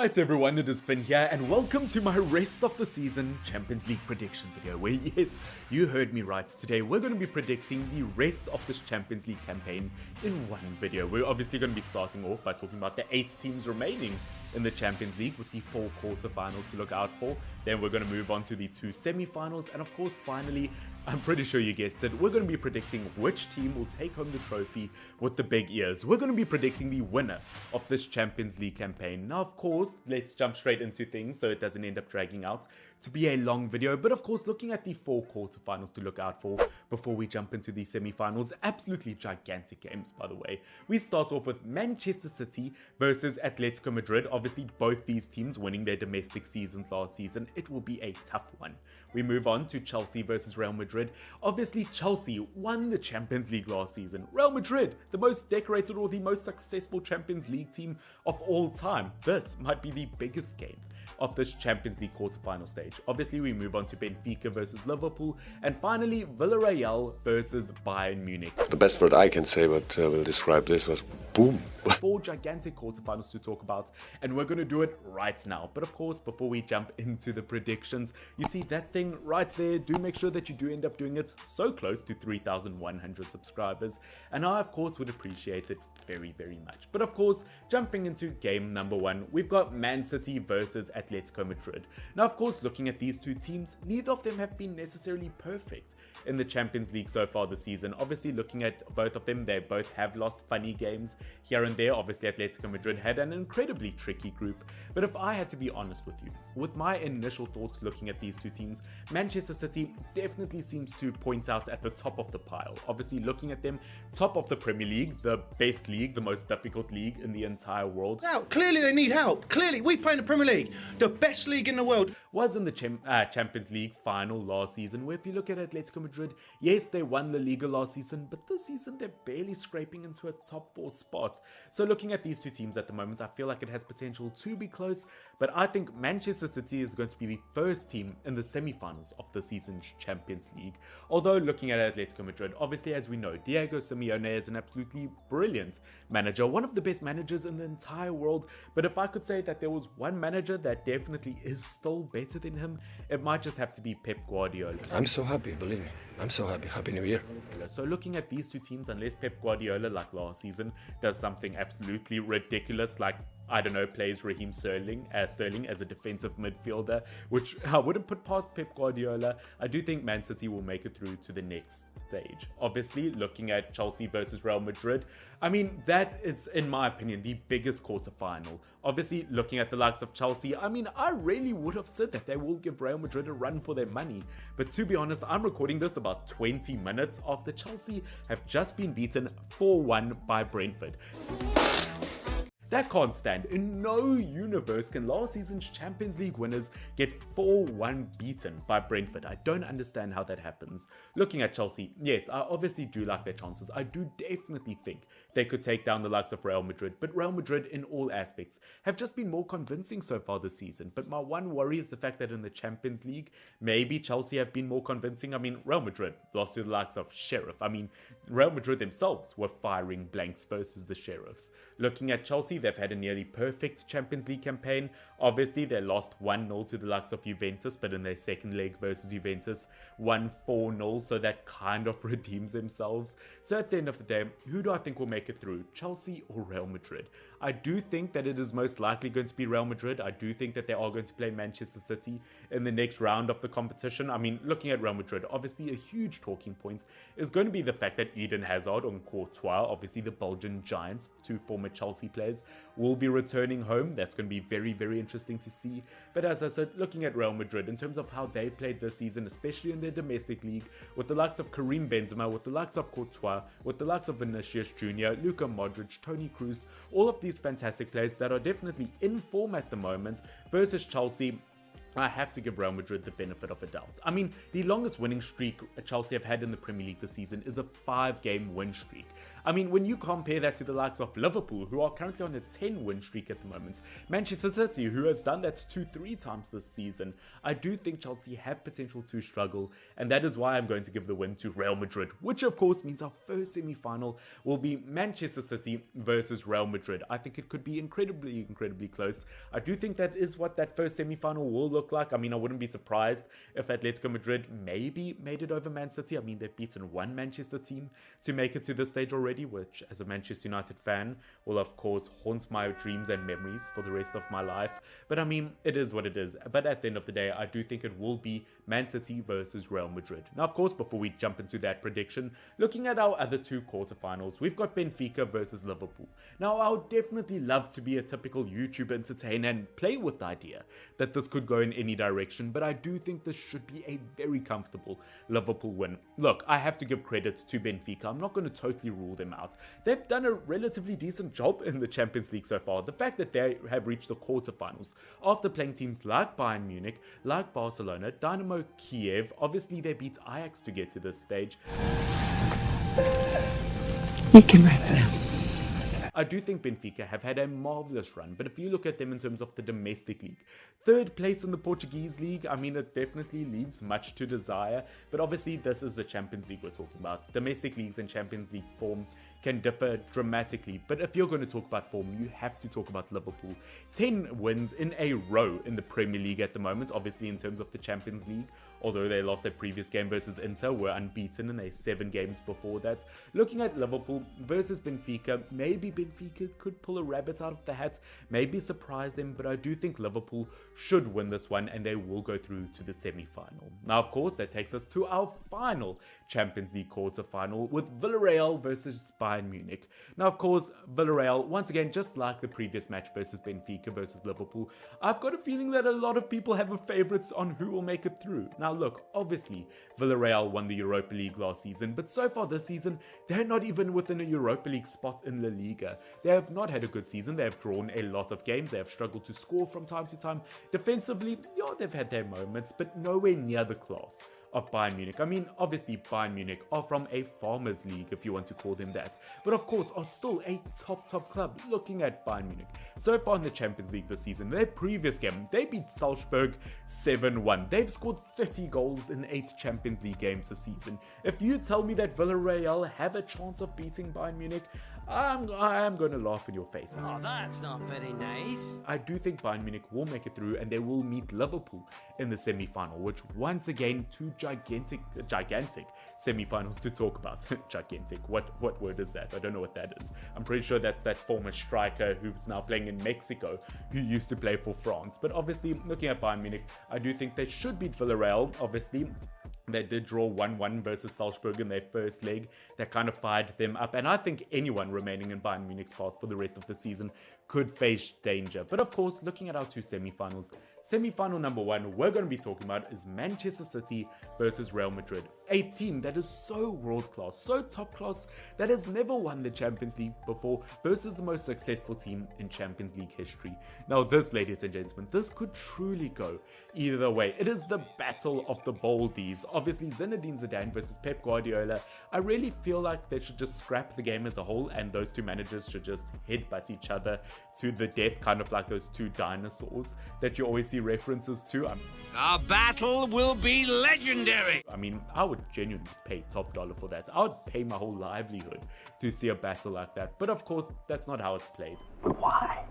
Alright everyone, it is Finn here and welcome to my rest of the season Champions League prediction video where, yes, you heard me right. Today we're going to be predicting the rest of this Champions League campaign in one video. We're obviously going to be starting off by talking about the 8 teams remaining in the Champions League with the 4 quarterfinals to look out for. Then we're going to move on to the 2 semi-finals, and of course finally, I'm pretty sure you guessed it, we're going to be predicting which team will take home the trophy with the big ears. We're going to be predicting the winner of this Champions League campaign. Now of course, let's jump straight into things so it doesn't end up dragging out to be a long video. But of course, looking at the 4 quarterfinals to look out for before we jump into the semi-finals, absolutely gigantic games by the way. We start off with Manchester City versus Atletico Madrid. Obviously both these teams winning their domestic seasons last season. It will be a tough one. We move on to Chelsea versus Real Madrid. Obviously Chelsea won the Champions League last season. Real Madrid, the most decorated or the most successful Champions League team of all time. This might be the biggest game of this Champions League quarterfinal stage. Obviously we move on to Benfica versus Liverpool, and finally Villarreal versus Bayern Munich. The best word I can say but will describe this was boom. 4 gigantic quarterfinals to talk about, and we're going to do it right now. But of course, before we jump into the predictions, you see that thing right there, do make sure that you do end up doing it. So close to 3,100 subscribers, and I of course would appreciate it very much. But of course, jumping into game number 1, we've got Man City versus Atletico Madrid. Now of course, looking at these two teams, neither of them have been necessarily perfect in the Champions League so far this season. Obviously looking at both of them, they both have lost funny games here and there. Obviously Atletico Madrid had an incredibly tricky group, but if I had to be honest with you, with my initial thoughts looking at these two teams, Manchester City definitely seems to point out at the top of the pile. Obviously looking at them, top of the Premier League, the best league, the most difficult league in the entire world. Now, clearly they need help. Clearly, we play in the Premier League, the best league in the world. Was in the Champions League final last season, where if you look at Atletico Madrid, yes, they won La Liga last season, but this season they're barely scraping into a top 4 spot. So looking at these two teams at the moment, I feel like it has potential to be close, but I think Manchester City is going to be the first team in the semi-finals of the season's Champions League. Although looking at Atletico Madrid, obviously as we know, Diego Simeone is an absolutely brilliant manager, one of the best managers in the entire world. But if I could say that there was one manager that definitely is still better than him, it might just have to be Pep Guardiola. I'm so happy, believe me. I'm so happy. Happy New Year. So looking at these two teams, unless Pep Guardiola, like last season, does something absolutely ridiculous, like, I don't know, plays Raheem Sterling as a defensive midfielder, which I wouldn't put past Pep Guardiola, I do think Man City will make it through to the next stage. Obviously, looking at Chelsea versus Real Madrid, I mean, that is, in my opinion, the biggest quarterfinal. Obviously, looking at the likes of Chelsea, I mean, I really would have said that they will give Real Madrid a run for their money. But to be honest, I'm recording this about 20 minutes after Chelsea have just been beaten 4-1 by Brentford. That can't stand. In no universe can last season's Champions League winners get 4-1 beaten by Brentford. I don't understand how that happens. Looking at Chelsea, yes, I obviously do like their chances. I do definitely think they could take down the likes of Real Madrid, but Real Madrid in all aspects have just been more convincing so far this season. But my one worry is the fact that in the Champions League, maybe Chelsea have been more convincing. I mean, Real Madrid lost to the likes of Sheriff. I mean, Real Madrid themselves were firing blanks versus the Sheriffs. Looking at Chelsea, they've had a nearly perfect Champions League campaign. Obviously, they lost 1-0 to the likes of Juventus, but in their second leg versus Juventus, won 4-0, so that kind of redeems themselves. So at the end of the day, who do I think will make it through, Chelsea or Real Madrid? I do think that it is most likely going to be Real Madrid. I do think that they are going to play Manchester City in the next round of the competition. I mean, looking at Real Madrid, obviously a huge talking point is going to be the fact that Eden Hazard and Courtois, obviously the Belgian Giants, 2 former Chelsea players, will be returning home. That's going to be very interesting to see. But as I said, looking at Real Madrid in terms of how they played this season, especially in their domestic league, with the likes of Karim Benzema, with the likes of Courtois, with the likes of Vinicius Jr., Luka Modric, Toni Kroos, all of these fantastic players that are definitely in form at the moment, versus Chelsea, I have to give Real Madrid the benefit of a doubt. I mean, the longest winning streak Chelsea have had in the Premier League this season is a 5-game win streak. I mean, when you compare that to the likes of Liverpool, who are currently on a 10-win streak at the moment, Manchester City, who has done that 2-3 times this season, I do think Chelsea have potential to struggle, and that is why I'm going to give the win to Real Madrid, which of course means our first semi-final will be Manchester City versus Real Madrid. I think it could be incredibly close. I do think that is what that first semi-final will look like. I mean, I wouldn't be surprised if Atletico Madrid maybe made it over Man City. I mean, they've beaten one Manchester team to make it to this stage already, which as a Manchester United fan will of course haunt my dreams and memories for the rest of my life. But I mean, it is what it is. But at the end of the day, I do think it will be Man City versus Real Madrid. Now, of course, before we jump into that prediction, looking at our other two quarterfinals, we've got Benfica versus Liverpool. Now, I would definitely love to be a typical YouTube entertainer and play with the idea that this could go in any direction, but I do think this should be a very comfortable Liverpool win. Look, I have to give credit to Benfica. I'm not going to totally rule them out. They've done a relatively decent job in the Champions League so far. The fact that they have reached the quarterfinals after playing teams like Bayern Munich, like Barcelona, Dynamo Kiev, obviously they beat Ajax to get to this stage. You can rest now. I do think Benfica have had a marvellous run, but if you look at them in terms of the domestic league, third place in the Portuguese league, I mean, it definitely leaves much to desire, but obviously this is the Champions League we're talking about. Domestic leagues and Champions League form can differ dramatically, but if you're going to talk about form, you have to talk about Liverpool. 10 wins in a row in the Premier League at the moment, obviously in terms of the Champions League, although they lost their previous game versus Inter, were unbeaten in their 7 games before that. Looking at Liverpool versus Benfica, maybe Benfica could pull a rabbit out of the hat, maybe surprise them, but I do think Liverpool should win this one and they will go through to the semi-final. Now, of course, that takes us to our final Champions League quarter-final with Villarreal versus Bayern Munich. Now, of course, Villarreal, once again, just like the previous match versus Benfica versus Liverpool, I've got a feeling that a lot of people have a favourites on who will make it through. Now, look, obviously, Villarreal won the Europa League last season, but so far this season, they're not even within a Europa League spot in La Liga. They have not had a good season. They have drawn a lot of games. They have struggled to score from time to time. Defensively, yeah, they've had their moments, but nowhere near the class of Bayern Munich. I mean, obviously Bayern Munich are from a farmers league, if you want to call them that, but of course are still a top club. Looking at Bayern Munich so far in the Champions League this season, their previous game they beat Salzburg 7-1. They've scored 30 goals in 8 Champions League games this season. If you tell me that Villarreal have a chance of beating Bayern Munich, I am going to laugh in your face. Oh, that's not very nice. I do think Bayern Munich will make it through and they will meet Liverpool in the semi-final, which once again, two gigantic semi-finals to talk about. Gigantic, what word is that? I don't know what that is. I'm pretty sure that's that former striker who's now playing in Mexico, who used to play for France. But obviously, looking at Bayern Munich, I do think they should beat Villarreal, obviously. They did draw 1-1 versus Salzburg in their first leg. That kind of fired them up. And I think anyone remaining in Bayern Munich's path for the rest of the season could face danger. But of course, looking at our two semi-finals, semi-final number 1 we're going to be talking about is Manchester City versus Real Madrid. A team that is so world-class, so top-class, that has never won the Champions League before versus the most successful team in Champions League history. Now this, ladies and gentlemen, this could truly go either way. It is the battle of the boldies. Obviously, Zinedine Zidane versus Pep Guardiola. I really feel like they should just scrap the game as a whole and those two managers should just headbutt each other to the death, kind of like those two dinosaurs that you always see references to. Our battle will be legendary. I mean, I would genuinely pay top dollar for that. I would pay my whole livelihood to see a battle like that. But of course, that's not how it's played. Why?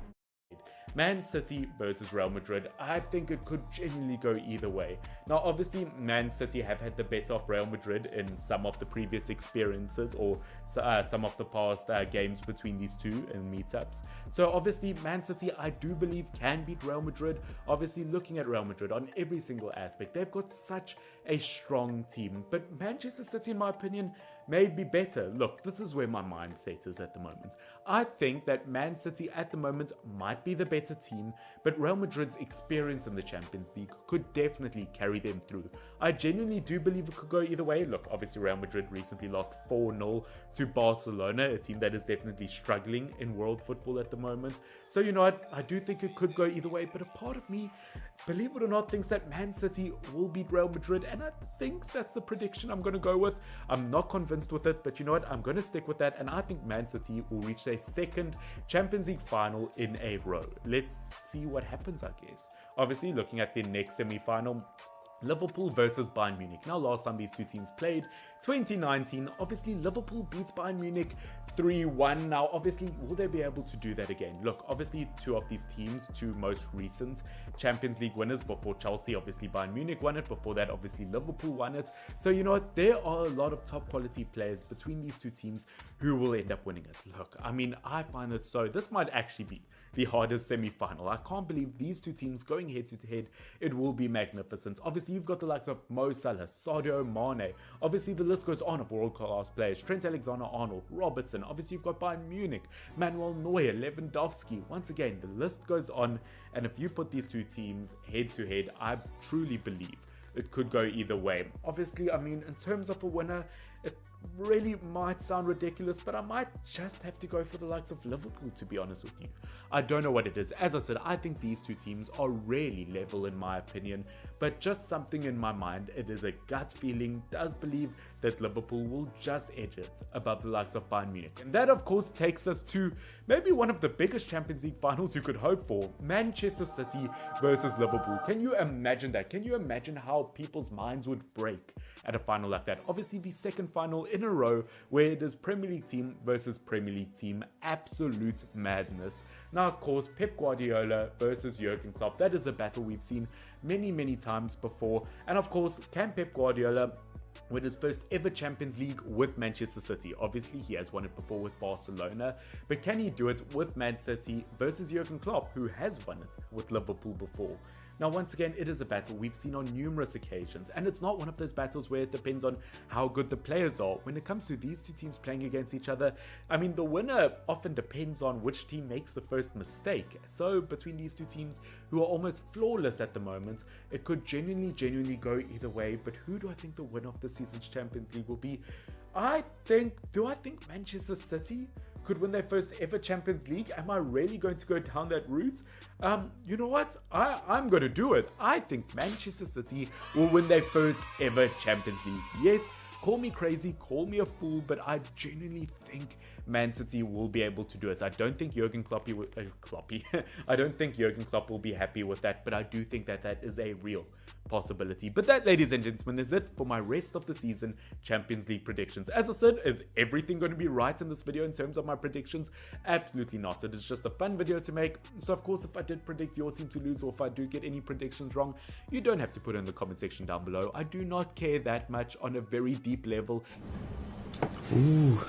Man City versus Real Madrid, I think it could genuinely go either way. Now obviously Man City have had the better of Real Madrid in some of the previous experiences or some of the past games between these two in meetups. So obviously Man City, I do believe, can beat Real Madrid. Obviously looking at Real Madrid on every single aspect, they've got such a strong team, but Manchester City in my opinion may be better. Look, this is where my mindset is at the moment. I think that Man City at the moment might be the better team, but Real Madrid's experience in the Champions League could definitely carry them through. I genuinely do believe it could go either way. Look, obviously Real Madrid recently lost 4-0 to Barcelona, a team that is definitely struggling in world football at the moment. So you know what, I do think it could go either way, but a part of me, believe it or not, thinks that Man City will beat Real Madrid, and I think that's the prediction I'm going to go with. I'm not convinced convinced with it, but you know what? I'm going to stick with that, and I think Man City will reach their second Champions League final in a row. Let's see what happens, I guess. Obviously, looking at the next semi-final, Liverpool versus Bayern Munich. Now, last time these two teams played, 2019, obviously Liverpool beats Bayern Munich 3-1. Now, obviously, will they be able to do that again? Look, obviously, two of these teams, two most recent Champions League winners before Chelsea, obviously Bayern Munich won it. Before that, obviously Liverpool won it. So, you know what? There are a lot of top quality players between these two teams who will end up winning it. Look, I mean, I find it so. This might actually be the hardest semi-final. I can't believe these two teams going head to head. It will be magnificent. Obviously, you've got the likes of Mo Salah, Sadio Mane. Obviously, the list goes on of world-class players. Trent Alexander-Arnold, Robertson. Obviously, you've got Bayern Munich, Manuel Neuer, Lewandowski. Once again, the list goes on. And if you put these two teams head to head, I truly believe it could go either way. Obviously, I mean, in terms of a winner, it really might sound ridiculous, but I might just have to go for the likes of Liverpool, to be honest with you. I don't know what it is. As I said, I think these two teams are really level in my opinion, but just something in my mind, it is a gut feeling, does believe that Liverpool will just edge it above the likes of Bayern Munich. And that, of course, takes us to maybe one of the biggest Champions League finals you could hope for. Manchester City versus Liverpool. Can you imagine that? Can you imagine how people's minds would break at a final like that? Obviously, the second final in a row where it is Premier League team versus Premier League team. Absolute madness. Now, of course, Pep Guardiola versus Jurgen Klopp. That is a battle we've seen many times before. And of course, can Pep Guardiola win his first ever Champions League with Manchester City? Obviously, he has won it before with Barcelona, but can he do it with Man City versus Jurgen Klopp, who has won it with Liverpool before? Now, once again, it is a battle we've seen on numerous occasions, and it's not one of those battles where it depends on how good the players are. When it comes to these two teams playing against each other, I mean, the winner often depends on which team makes the first mistake. So, between these two teams, who are almost flawless at the moment, it could genuinely go either way. But who do I think the winner of this season's Champions League will be? I think Manchester City could win their first ever Champions League? Am I really going to go down that route? You know what? I'm going to do it. I think Manchester City will win their first ever Champions League. Yes, call me crazy, call me a fool, but I genuinely think Man City will be able to do it. I don't think Jurgen Klopp I don't think Jurgen Klopp will be happy with that, but I do think that that is a real possibility. But that, ladies and gentlemen, is it for my rest of the season Champions League predictions. As I said, is everything going to be right in this video in terms of my predictions? Absolutely not. It is just a fun video to make. So of course, if I did predict your team to lose, or if I do get any predictions wrong, you don't have to put it in the comment section down below. I do not care that much on a very deep level. Ooh,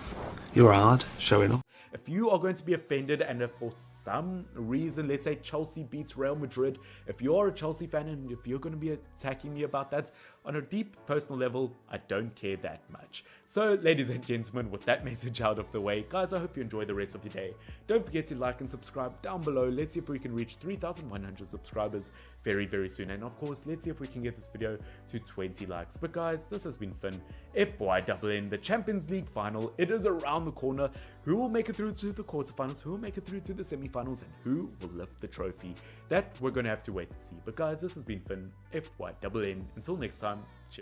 you're hard, showing off. If you are going to be offended and if for some reason, let's say Chelsea beats Real Madrid, if you're a Chelsea fan and if you're going to be attacking me about that, on a deep personal level, I don't care that much. So, ladies and gentlemen, with that message out of the way, guys, I hope you enjoy the rest of your day. Don't forget to like and subscribe down below. Let's see if we can reach 3,100 subscribers very soon. And of course, let's see if we can get this video to 20 likes. But guys, this has been Finn, FYNN, the Champions League final. It is around the corner. Who will make it through to the quarterfinals? Who will make it through to the semi-finals? And who will lift the trophy? That we're going to have to wait and see. But guys, this has been Finn, FYNN. Until next time, cheers.